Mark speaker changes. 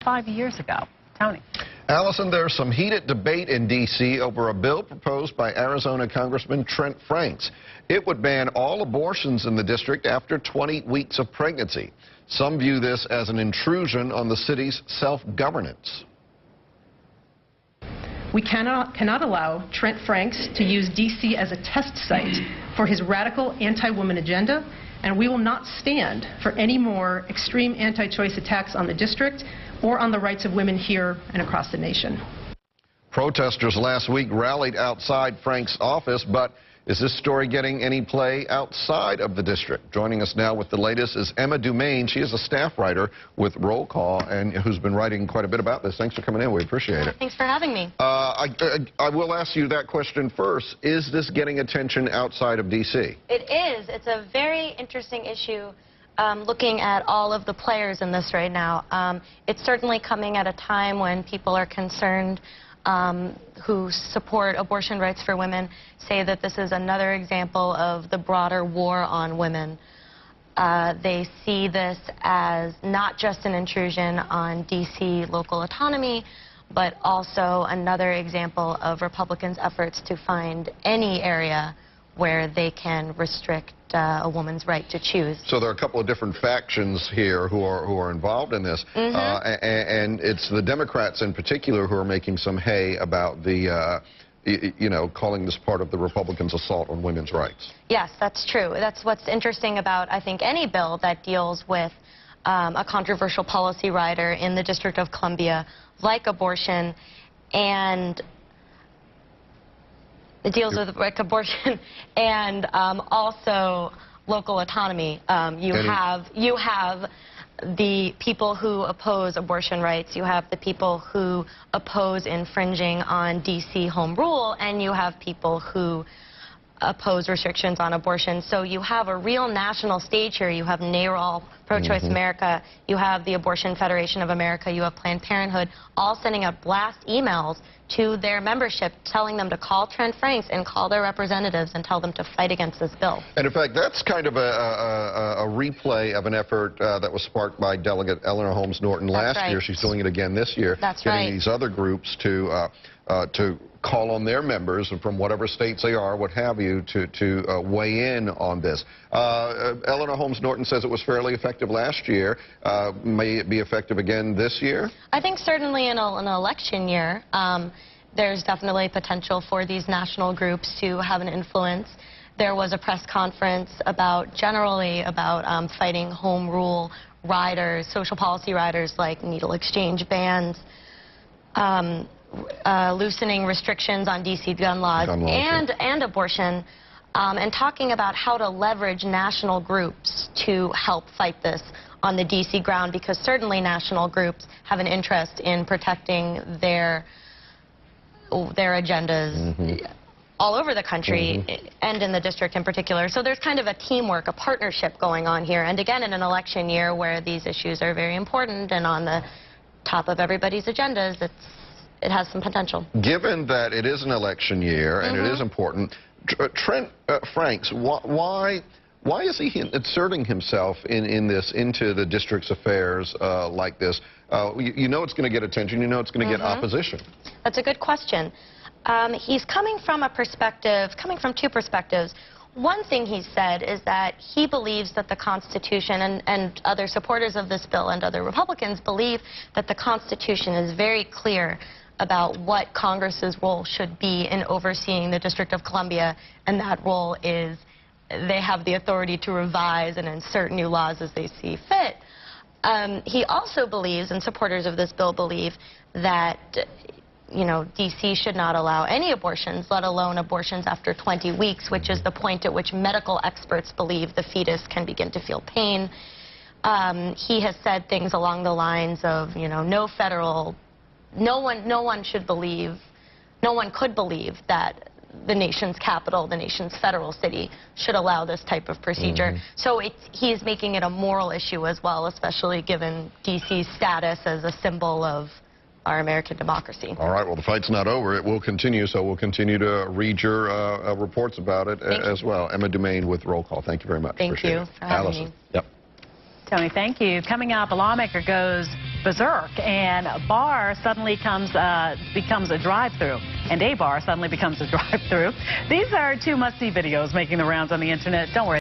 Speaker 1: 5 years ago. Tony.
Speaker 2: Allison, there's some heated debate in D.C. over a bill proposed by Arizona Congressman Trent Franks. It would ban all abortions in the district after 20 weeks of pregnancy. Some view this as an intrusion on the city's self-governance.
Speaker 3: We cannot allow Trent Franks to use D.C. as a test site for his radical anti-woman agenda, and we will not stand for any more extreme anti-choice attacks on the district or on the rights of women here and across the nation.
Speaker 2: Protesters last week rallied outside Frank's office, but is this story getting any play outside of the district? Joining us now with the latest is Emma Dumain. She is a staff writer with Roll Call and who's been writing quite a bit about this. Thanks for coming in. We appreciate it.
Speaker 4: Thanks for having me.
Speaker 2: I will ask you that question first. Is this getting attention outside of D.C.?
Speaker 4: It is. It's a very interesting issue. Looking at all of the players in this right now, it's certainly coming at a time when people are concerned who support abortion rights for women say that this is another example of the broader war on women. They see this as not just an intrusion on D.C. local autonomy, but also another example of Republicans' efforts to find any area where they can restrict a woman's right to choose.
Speaker 2: So there are a couple of different factions here who are involved in this, and it's the Democrats in particular who are making some hay about the, calling this part of the Republicans' assault on women's rights.
Speaker 4: Yes, that's true. That's what's interesting about, I think, any bill that deals with a controversial policy rider in the District of Columbia, like abortion, and it deals with abortion and also local autonomy. You have the people who oppose abortion rights, you have the people who oppose infringing on D.C. home rule, and you have people who oppose restrictions on abortion. So you have a real national stage here. You have NARAL, Pro-Choice America, you have the Abortion Federation of America, you have Planned Parenthood, all sending out blast emails to their membership telling them to call Trent Franks and call their representatives and tell them to fight against this bill.
Speaker 2: And in fact, that's kind of a replay of an effort that was sparked by Delegate Eleanor Holmes Norton last year. She's doing it again this year.
Speaker 4: That's
Speaker 2: getting these other groups to call on their members from whatever states they are, what have you, to weigh in on this. Eleanor Holmes Norton says it was fairly effective last year. May it be effective again this year?
Speaker 4: I think certainly in an election year, there's definitely potential for these national groups to have an influence. There was a press conference generally about fighting home rule riders, social policy riders like needle exchange bans, loosening restrictions on D.C. gun laws, and abortion, and talking about how to leverage national groups to help fight this on the D.C. ground, because certainly national groups have an interest in protecting their agendas all over the country and in the district in particular. So there's kind of a teamwork, a partnership going on here. And again, in an election year where these issues are very important and on the top of everybody's agendas, it has some potential.
Speaker 2: Given that it is an election year and it is important, Trent Franks, why is he inserting himself into the district's affairs like this? You know it's going to get attention. You know it's going to get opposition.
Speaker 4: That's a good question. He's coming from two perspectives. One thing he said is that he believes that the Constitution, and other supporters of this bill and other Republicans believe that the Constitution is very clear about what Congress's role should be in overseeing the District of Columbia, and that role is they have the authority to revise and insert new laws as they see fit. He also believes, and supporters of this bill believe, that D.C. should not allow any abortions, let alone abortions after 20 weeks, which is the point at which medical experts believe the fetus can begin to feel pain. He has said things along the lines of, no one could believe that the nation's capital, the nation's federal city, should allow this type of procedure. So he's making it a moral issue as well, especially given D.C.'s status as a symbol of our American democracy. All
Speaker 2: right, well, the fight's not over. It will continue, so we'll continue to read your reports about it as well. Emma Dumain with Roll Call. Thank you very much.
Speaker 4: Thank you for having me.
Speaker 1: Tony, thank you. Coming up, a lawmaker goes berserk, and a bar suddenly becomes a drive-through, and a bar suddenly becomes a drive-through. These are two must-see videos making the rounds on the internet. Don't worry.